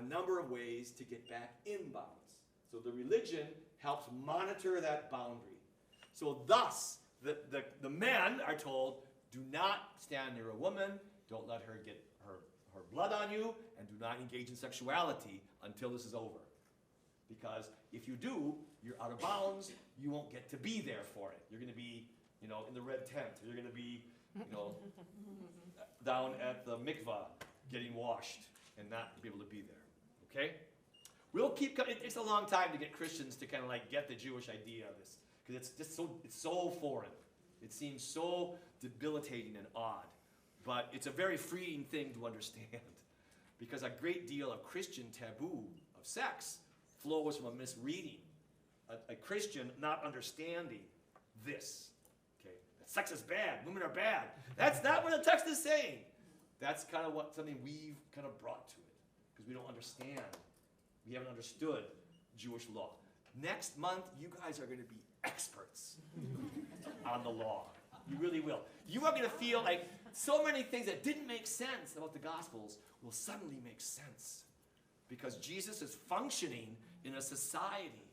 a number of ways to get back in bounds. So the religion helps monitor that boundary. So thus, the men are told, do not stand near a woman, don't let her get her blood on you, and do not engage in sexuality until this is over. Because if you do, you're out of bounds, you won't get to be there for it. You're going to be, in the red tent. You're going to be, down at the mikvah getting washed and not be able to be there. Okay? We'll keep coming. It takes a long time to get Christians to kind of like get the Jewish idea of this, because it's so foreign. It seems so debilitating and odd. But it's a very freeing thing to understand, because a great deal of Christian taboo of sex flows from a misreading, a Christian not understanding this. Okay, that sex is bad, women are bad. That's not what the text is saying. That's kind of something we've kind of brought to it, because we don't understand. We haven't understood Jewish law. Next month, you guys are going to be experts on the law. You really will. You are going to feel like so many things that didn't make sense about the Gospels will suddenly make sense, because Jesus is functioning in a society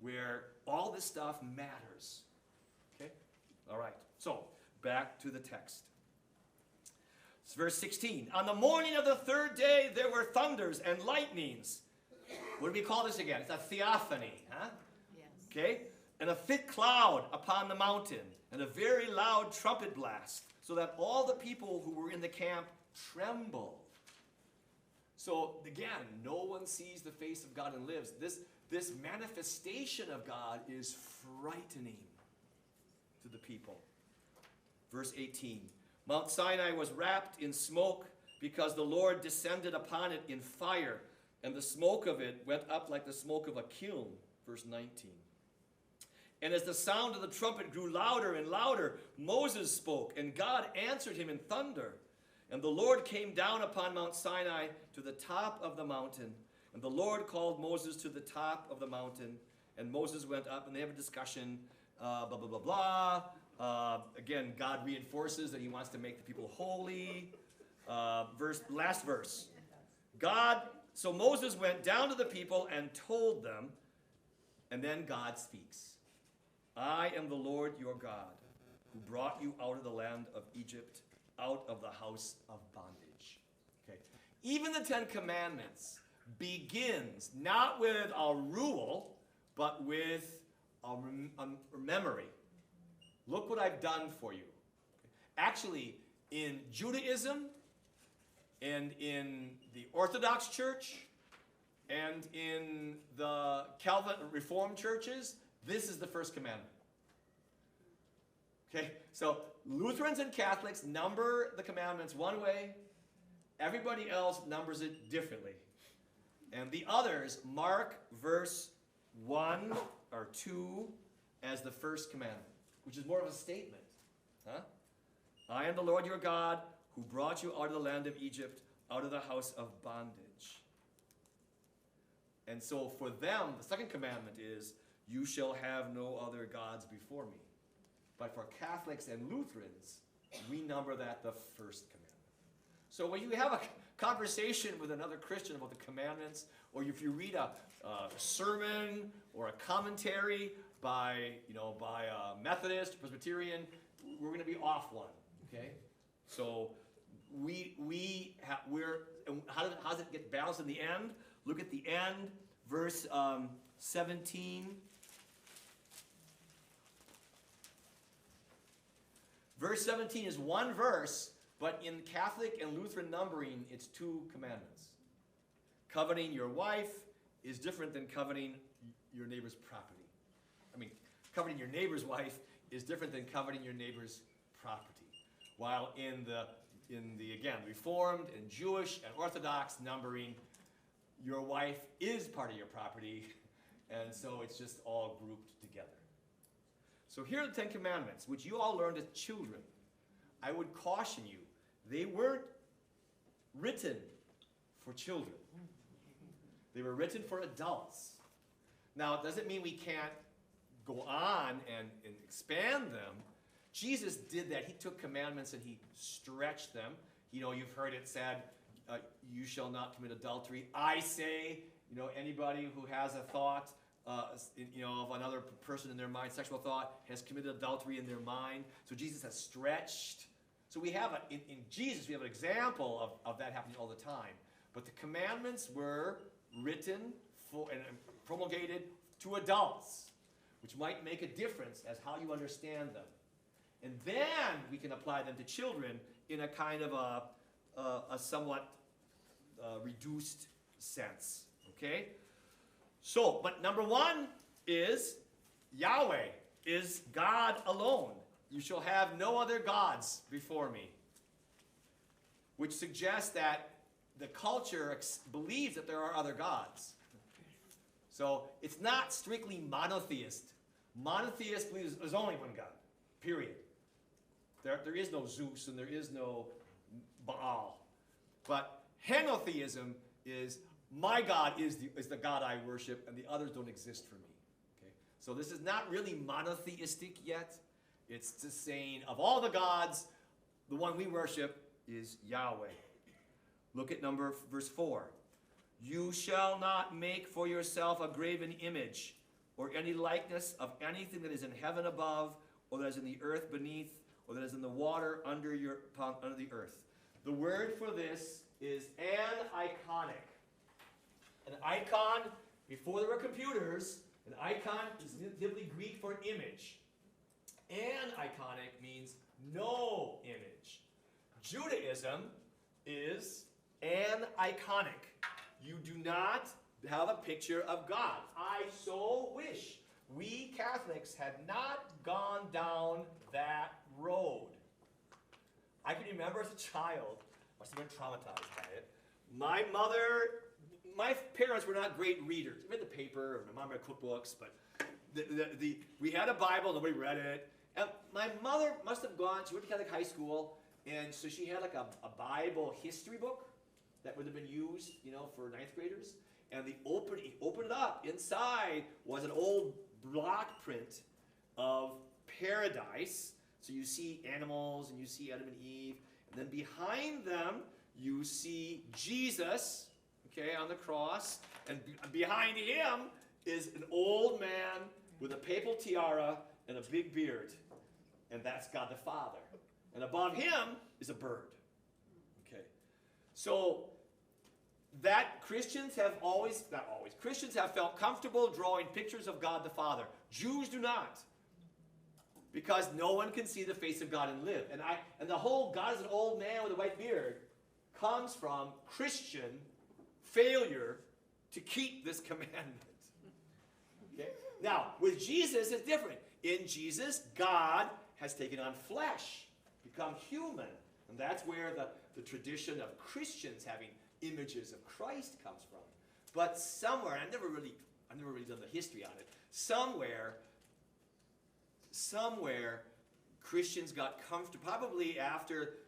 where all this stuff matters. Okay? All right. So, back to the text. It's verse 16. On the morning of the third day, there were thunders and lightnings. What do we call this again? It's a theophany, huh? Yes. Okay? And a thick cloud upon the mountain, and a very loud trumpet blast, so that all the people who were in the camp trembled. So again, no one sees the face of God and lives. This manifestation of God is frightening to the people. Verse 18. Mount Sinai was wrapped in smoke, because the Lord descended upon it in fire, and the smoke of it went up like the smoke of a kiln. Verse 19. And as the sound of the trumpet grew louder and louder, Moses spoke, and God answered him in thunder. And the Lord came down upon Mount Sinai to the top of the mountain. And the Lord called Moses to the top of the mountain. And Moses went up, and they have a discussion, blah, blah, blah, blah. Again, God reinforces that he wants to make the people holy. Last verse. So Moses went down to the people and told them, and then God speaks. I am the Lord your God, who brought you out of the land of Egypt, out of the house of bondage. Okay. Even the Ten Commandments begins not with a rule, but with a memory. Look what I've done for you. Actually, in Judaism, and in the Orthodox Church, and in the Calvin Reformed churches, this is the first commandment. Okay, so Lutherans and Catholics number the commandments one way. Everybody else numbers it differently. And the others mark verse 1 or 2 as the first commandment, which is more of a statement. Huh? I am the Lord your God, who brought you out of the land of Egypt, out of the house of bondage. And so for them, the second commandment is, you shall have no other gods before me. But for Catholics and Lutherans, we number that the first commandment. So when you have a conversation with another Christian about the commandments, or if you read a sermon or a commentary by a Methodist, Presbyterian, we're going to be off one. Okay, so how does it get balanced in the end? Look at the end, verse 17. Verse 17 is one verse, but in Catholic and Lutheran numbering, it's 2 commandments. Coveting your wife is different than coveting your neighbor's property. Coveting your neighbor's wife is different than coveting your neighbor's property. While in the again, Reformed and Jewish and Orthodox numbering, your wife is part of your property, and so it's just all grouped together. So here are the 10 Commandments, which you all learned as children. I would caution you, they weren't written for children. They were written for adults. Now, it doesn't mean we can't go on and expand them. Jesus did that. He took commandments and he stretched them. You've heard it said, you shall not commit adultery. I say, anybody who has a thought, of another person in their mind, sexual thought, has committed adultery in their mind. So Jesus has stretched. So we have, in Jesus, we have an example of that happening all the time. But the commandments were written and promulgated to adults, which might make a difference as how you understand them. And then we can apply them to children in a kind of a somewhat reduced sense. Okay? So, but number one is Yahweh is God alone. You shall have no other gods before me. Which suggests that the culture believes that there are other gods. So it's not strictly monotheist. Monotheist believes there's only one God, period. There is no Zeus and there is no Baal. But henotheism is my God is the God I worship and the others don't exist for me. Okay? So this is not really monotheistic yet. It's just saying of all the gods, the one we worship is Yahweh. Look at verse 4. You shall not make for yourself a graven image or any likeness of anything that is in heaven above or that is in the earth beneath or that is in the water under the earth. The word for this is an iconic. An icon, before there were computers, an icon is simply Greek for image. An iconic means no image. Judaism is an iconic. You do not have a picture of God. I so wish we Catholics had not gone down that road. I can remember as a child, I must have been traumatized by it. My parents were not great readers. They read the paper, and my mom read cookbooks, but we had a Bible, nobody read it. And my mother must have gone, she went to Catholic high school, and so she had like a Bible history book that would have been used, for ninth graders. And he opened it up. Inside was an old block print of paradise. So you see animals, and you see Adam and Eve. And then behind them, you see Jesus, on the cross. And behind him is an old man with a papal tiara and a big beard. And that's God the Father. And above him is a bird. Okay. So that Christians have Christians have felt comfortable drawing pictures of God the Father. Jews do not. Because no one can see the face of God and live. And the whole God is an old man with a white beard comes from Christian failure to keep this commandment. Okay? Now, with Jesus, it's different. In Jesus, God has taken on flesh, become human. And that's where the tradition of Christians having images of Christ comes from. But somewhere, I've never really done the history on it, somewhere Christians got comfortable, probably after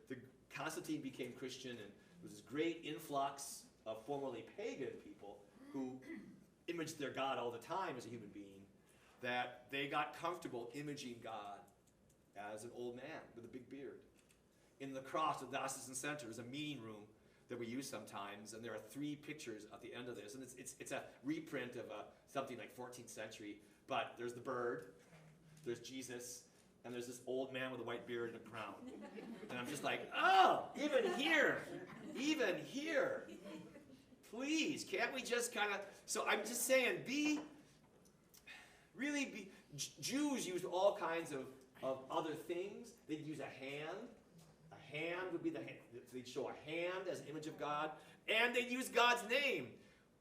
Constantine became Christian, and there was this great influx of formerly pagan people who imaged their God all the time as a human being, that they got comfortable imaging God as an old man with a big beard. In the cross of the Diocesan Center is a meeting room that we use sometimes, and there are 3 pictures at the end of this, and it's a reprint of something like 14th century, but there's the bird, there's Jesus, and there's this old man with a white beard and a crown. And I'm just like, oh, even here, please, can't we just kind of, so I'm just saying, Jews used all kinds of other things. They'd use a hand. A hand would be the hand. They'd show a hand as an image of God. And they'd use God's name.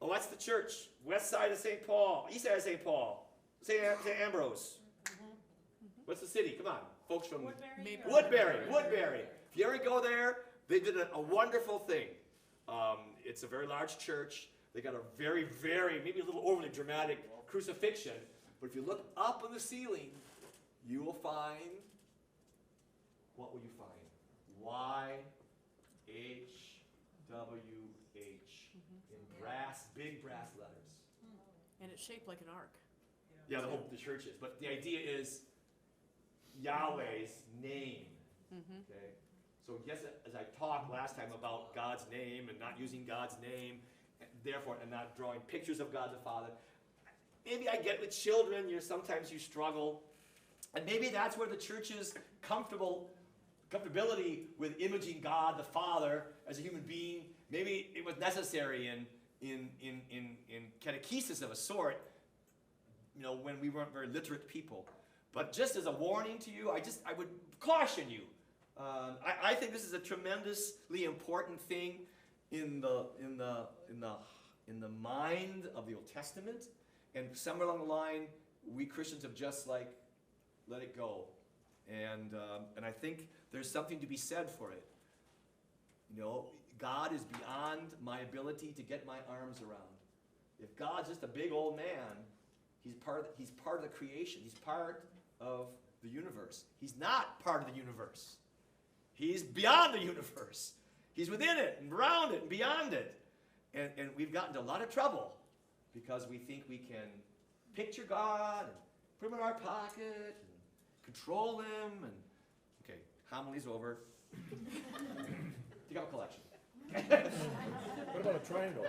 Oh, what's the church? West side of St. Paul. East side of St. Paul. St. Ambrose. What's the city? Come on. Folks from Woodbury. If you ever go there, they did a wonderful thing. It's a very large church. They got a very, very, maybe a little overly dramatic crucifixion. But if you look up in the ceiling, you will find, what will you find? YHWH in big brass letters. And it's shaped like an ark. Yeah, the church is. But the idea is Yahweh's name. Okay? So yes, as I talked last time about God's name and not using God's name, and therefore, and not drawing pictures of God the Father, maybe I get with children, sometimes you struggle. And maybe that's where the church's comfortability with imaging God the Father as a human being, maybe it was necessary in catechesis of a sort, when we weren't very literate people. But just as a warning to you, I would caution you. I think this is a tremendously important thing in the mind of the Old Testament, and somewhere along the line, we Christians have just let it go, and I think there's something to be said for it. God is beyond my ability to get my arms around. If God's just a big old man, he's part of the creation. He's part of the universe. He's not part of the universe. He's beyond the universe. He's within it and around it and beyond it. And we've gotten into a lot of trouble because we think we can picture God and put him in our pocket and control him. And okay, homily's over. Take up a collection. What about a triangle?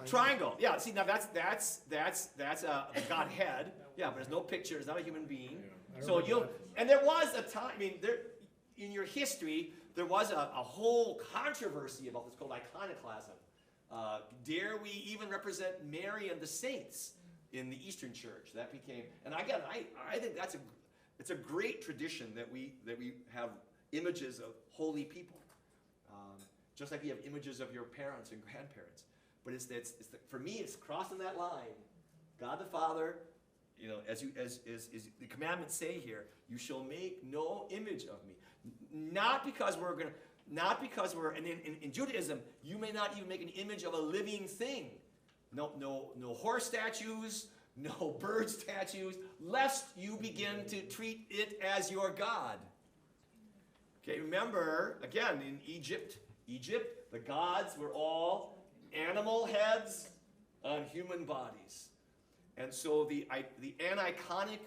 Triangle. Yeah. See, now that's a Godhead. Yeah, but there's no picture. It's not a human being. Yeah, So and there was a time. In your history, there was a whole controversy about this called iconoclasm. Dare we even represent Mary and the saints in the Eastern Church? That became, and again, I think it's a great tradition that we have images of holy people, just like you have images of your parents and grandparents. But for me, it's crossing that line. God the Father, as the commandments say here, you shall make no image of me. Not because we're in Judaism, you may not even make an image of a living thing. No horse statues, no bird statues, lest you begin to treat it as your God. Okay, remember, again, in Egypt, the gods were all animal heads on human bodies. And so the aniconic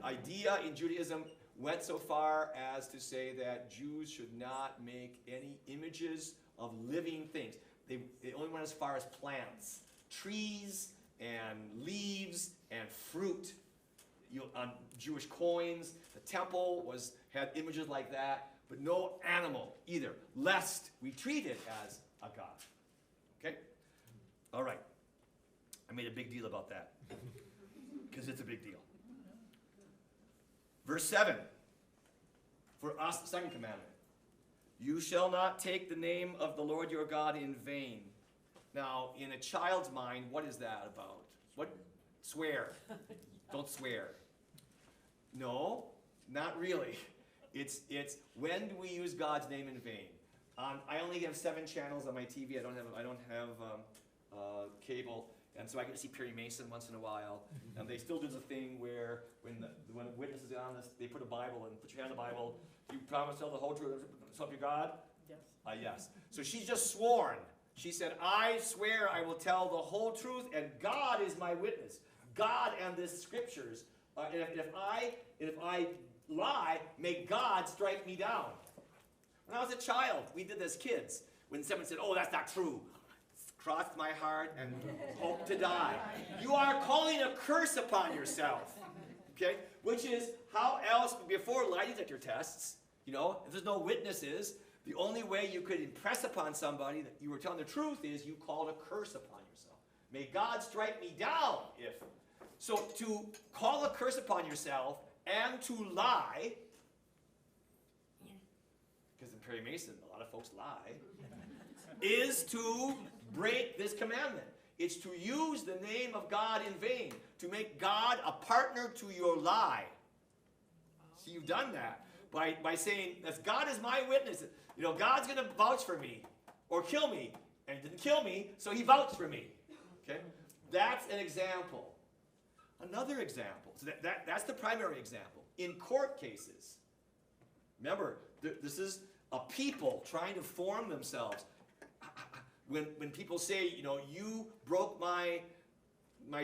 idea in Judaism went so far as to say that Jews should not make any images of living things. They only went as far as plants, trees and leaves and fruit. On Jewish coins, the temple had images like that, but no animal either, lest we treat it as a god. Okay? All right. I made a big deal about that because it's a big deal. Verse 7, for us, the second commandment. You shall not take the name of the Lord your God in vain. Now, in a child's mind, what is that about? What? Swear. Don't swear. No, not really. It's when do we use God's name in vain? I only have 7 channels on my TV. I don't have cable. And so I get to see Perry Mason once in a while. And they still do the thing where when a witness is on this, they put a Bible and put your hand on the Bible. Do you promise to tell the whole truth, so help you God? Yes. Yes. So she's just sworn. She said, I swear I will tell the whole truth, and God is my witness. God and the scriptures. And if I lie, may God strike me down. When I was a child, we did this as kids. When someone said, oh, that's not true, crossed my heart and hoped to die. You are calling a curse upon yourself. Okay? Which is how else, before lie detector tests, if there's no witnesses, the only way you could impress upon somebody that you were telling the truth is you called a curse upon yourself. May God strike me down if. So to call a curse upon yourself and to lie, because in Perry Mason, a lot of folks lie, is to break this commandment. It's to use the name of God in vain, to make God a partner to your lie. See, you've done that by saying, that God is my witness. God's going to vouch for me or kill me. And he didn't kill me, so he vouched for me. Okay? That's an example. Another example. So that's the primary example. In court cases, remember, this is a people trying to form themselves. When people say, you broke my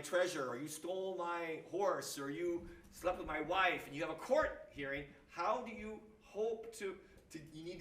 treasure, or you stole my horse, or you slept with my wife, and you have a court hearing, how do you hope to you need to